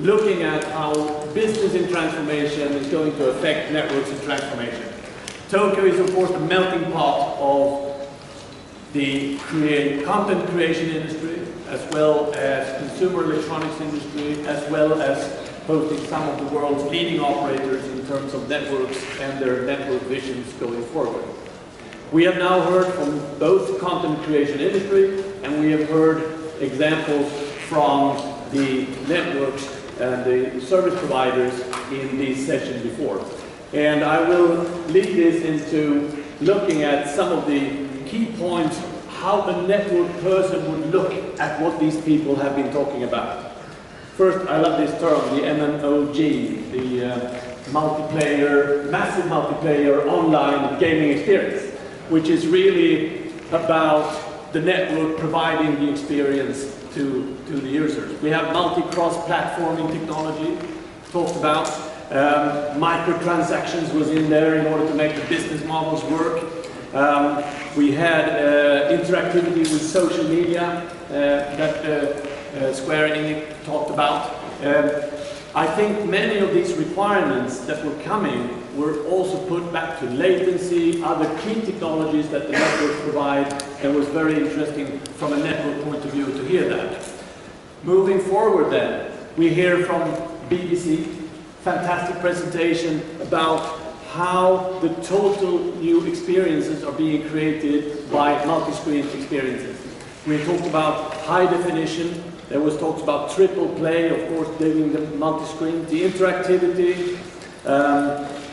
looking at how business in transformation is going to affect networks in transformation. Tokyo is of course the melting pot of the content creation industry, as well as consumer electronics industry, as well as hosting some of the world's leading operators in terms of networks and their network visions going forward. We have now heard from both content creation industry, and we have heard examples from the networks and the service providers in these sessions before. And I will lead this into looking at some of the key points, how a network person would look at what these people have been talking about. First, I love this term, the MMOG, the massive multiplayer online gaming experience, which is really about the network providing the experience to the users. We have multi-cross-platforming technology, talked about. Microtransactions was in there in order to make the business models work. We had interactivity with social media that Square Enix talked about. I think many of these requirements that were coming were also put back to latency, other key technologies that the network provide, and was very interesting from a network point of view to hear that. Moving forward then, we hear from BBC, fantastic presentation about how the total new experiences are being created by multi-screen experiences. We talked about high definition. There was talks about triple play, of course, doing the multi-screen, the interactivity.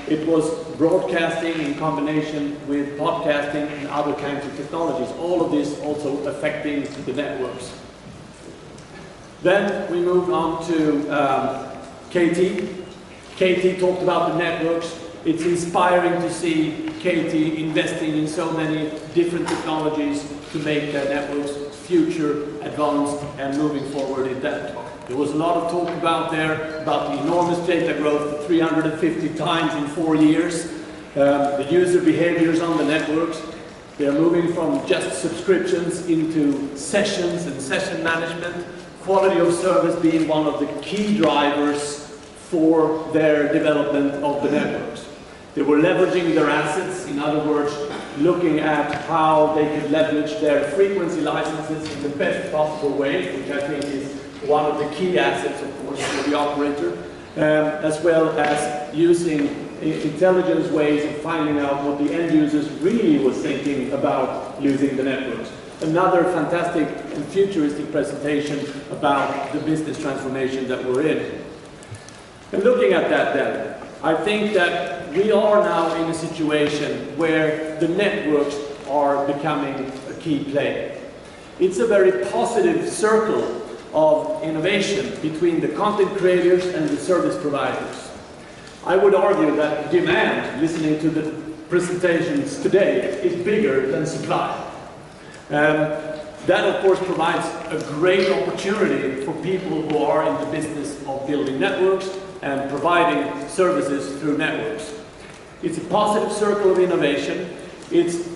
It was broadcasting in combination with podcasting and other kinds of technologies. All of this also affecting the networks. Then we moved on to KT. KT talked about the networks. It's inspiring to see KT investing in so many different technologies to make their networks future advanced and moving forward in that. There was a lot of talk about there about the enormous data growth, 350 times in 4 years, the user behaviors on the networks. They're moving from just subscriptions into sessions and session management, quality of service being one of the key drivers for their development of the networks. They were leveraging their assets, in other words, looking at how they could leverage their frequency licenses in the best possible way, which I think is one of the key assets, of course, for the operator, as well as using intelligence ways of finding out what the end users really was thinking about using the networks. Another fantastic and futuristic presentation about the business transformation that we're in. And looking at that then, I think that we are now in a situation where the networks are becoming a key player. It's a very positive circle of innovation between the content creators and the service providers. I would argue that demand, listening to the presentations today, is bigger than supply. That of course provides a great opportunity for people who are in the business of building networks and providing services through networks. It's a positive circle of innovation. It's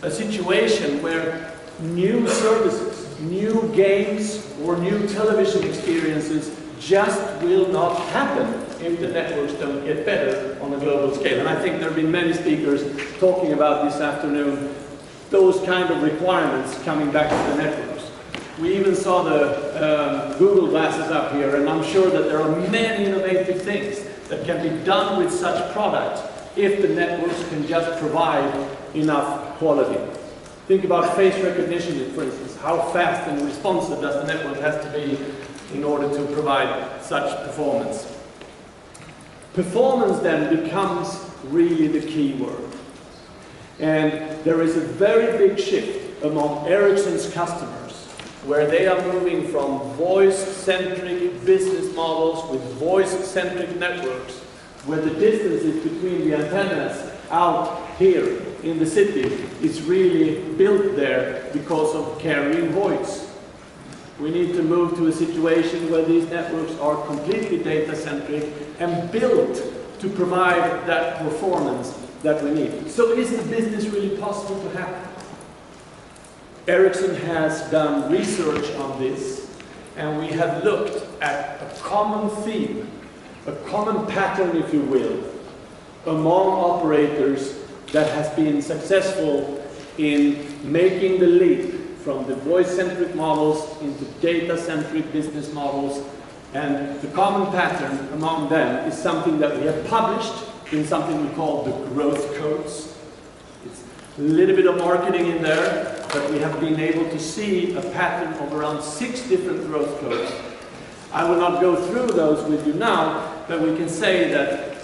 a situation where new services, new games, or new television experiences just will not happen if the networks don't get better on a global scale. And I think there have been many speakers talking about this afternoon those kind of requirements coming back to the networks. We even saw the Google glasses up here, and I'm sure that there are many innovative things that can be done with such products if the networks can just provide enough quality. Think about face recognition, for instance. How fast and responsive does the network have to be in order to provide such performance? Performance then becomes really the key word. And there is a very big shift among Ericsson's customers, where they are moving from voice-centric business models with voice-centric networks, where the distances between the antennas out here in the city is really built there because of carrying voice. We need to move to a situation where these networks are completely data-centric and built to provide that performance that we need. So is the business really possible to happen? Ericsson has done research on this, and we have looked at a common theme, a common pattern, if you will, among operators that has been successful in making the leap from the voice-centric models into data-centric business models. And the common pattern among them is something that we have published in something we call the growth codes. It's a little bit of marketing in there, but we have been able to see a pattern of around 6 different growth codes. I will not go through those with you now, but we can say that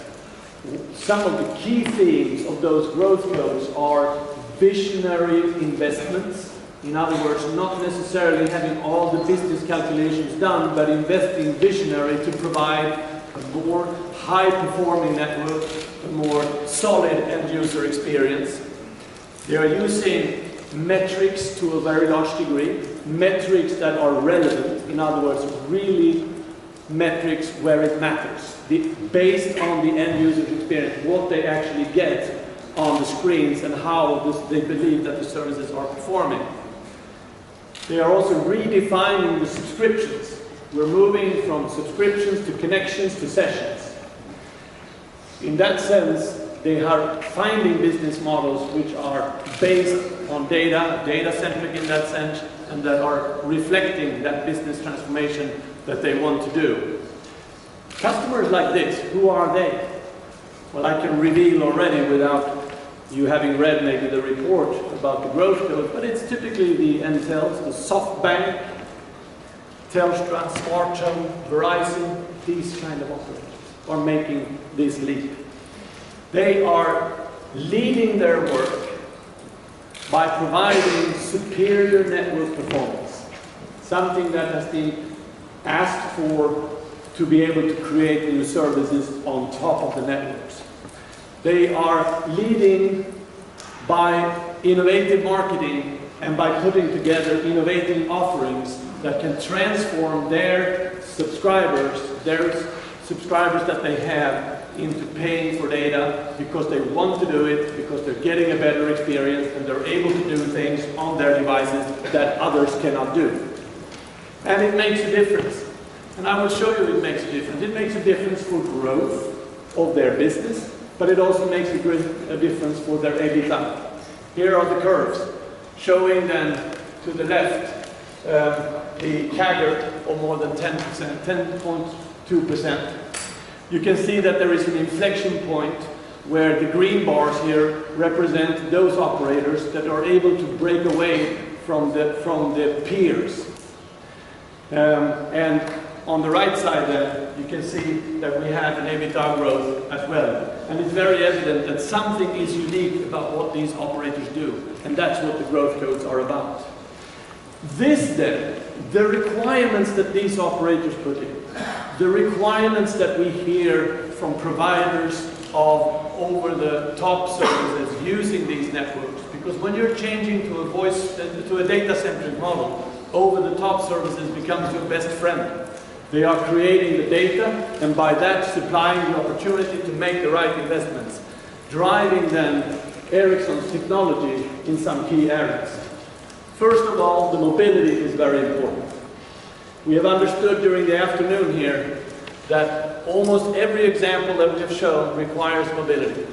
some of the key themes of those growth codes are visionary investments. In other words, not necessarily having all the business calculations done, but investing visionary to provide a more high-performing network, a more solid end-user experience. They are using metrics to a very large degree, metrics that are relevant, in other words, really metrics where it matters, based on the end-user experience, what they actually get on the screens and how they believe that the services are performing. They are also redefining the subscriptions. We're moving from subscriptions to connections to sessions. In that sense, they are finding business models which are based on data-centric in that sense, and that are reflecting that business transformation that they want to do. Customers like this, who are they? Well, I can reveal already without you having read maybe the report about the growth code, but it's typically the Entels, the SoftBank, Telstra, Smartphone, Verizon, these kind of operators are making this leap. They are leading their work by providing superior network performance, something that has been asked for to be able to create new services on top of the networks. They are leading by innovative marketing and by putting together innovative offerings that can transform their subscribers that they have into paying for data because they want to do it, because they're getting a better experience and they're able to do things on their devices that others cannot do. And it makes a difference. And I will show you it makes a difference. It makes a difference for growth of their business, but it also makes a difference for their EBITDA. Here are the curves, showing then to the left the CAGR of more than 10%, 10.2%. You can see that there is an inflection point where the green bars here represent those operators that are able to break away from the peers. And on the right side there, you can see that we have an EBITDA growth as well. And it's very evident that something is unique about what these operators do. And that's what the growth codes are about. This then, the requirements that these operators put in, the requirements that we hear from providers of over-the-top services using these networks, because when you're changing to a data-centric model, over-the-top services becomes your best friend. They are creating the data, and by that supplying the opportunity to make the right investments, driving then Ericsson's technology in some key areas. First of all, the mobility is very important. We have understood during the afternoon here that almost every example that we have shown requires mobility.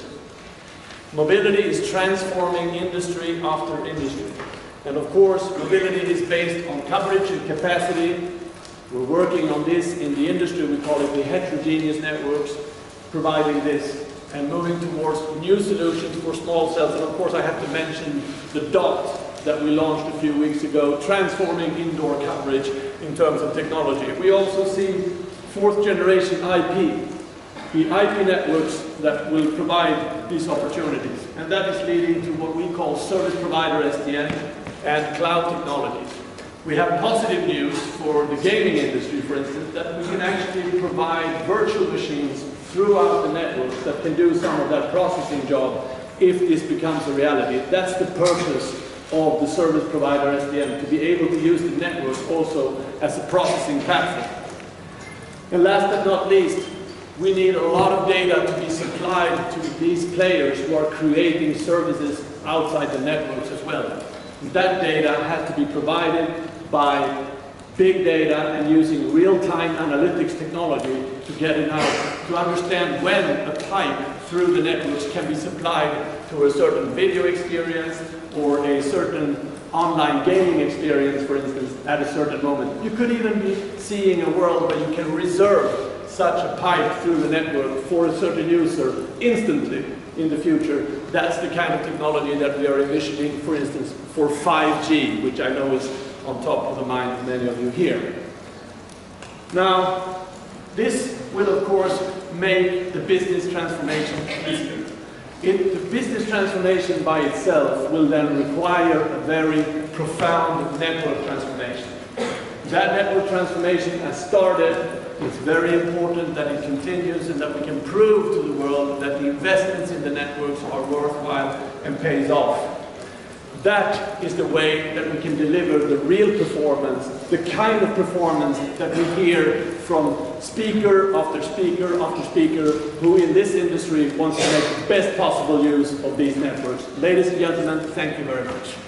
Mobility is transforming industry after industry. And of course, mobility is based on coverage and capacity. We're working on this in the industry. We call it the heterogeneous networks, providing this and moving towards new solutions for small cells. And of course, I have to mention the DOT that we launched a few weeks ago, transforming indoor coverage in terms of technology. We also see fourth generation IP, the IP networks that will provide these opportunities. And that is leading to what we call service provider SDN and cloud technologies. We have positive news for the gaming industry, for instance, that we can actually provide virtual machines throughout the networks that can do some of that processing job if this becomes a reality. That's the purpose of the service provider SDN, to be able to use the network also as a processing platform. And last but not least, we need a lot of data to be supplied to these players who are creating services outside the networks as well. And that data has to be provided by big data and using real-time analytics technology to get it out, to understand when a pipe through the networks can be supplied to a certain video experience or a certain online gaming experience, for instance, at a certain moment. You could even be seeing a world where you can reserve such a pipe through the network for a certain user instantly in the future. That's the kind of technology that we are envisioning, for instance, for 5G, which I know is on top of the mind of many of you here. Now, this will of course make the business transformation easier. The business transformation by itself will then require a very profound network transformation. That network transformation has started. It's very important that it continues and that we can prove to the world that the investments in the networks are worthwhile and pays off. That is the way that we can deliver the real performance, the kind of performance that we hear from speaker after speaker after speaker who in this industry wants to make the best possible use of these networks. Ladies and gentlemen, thank you very much.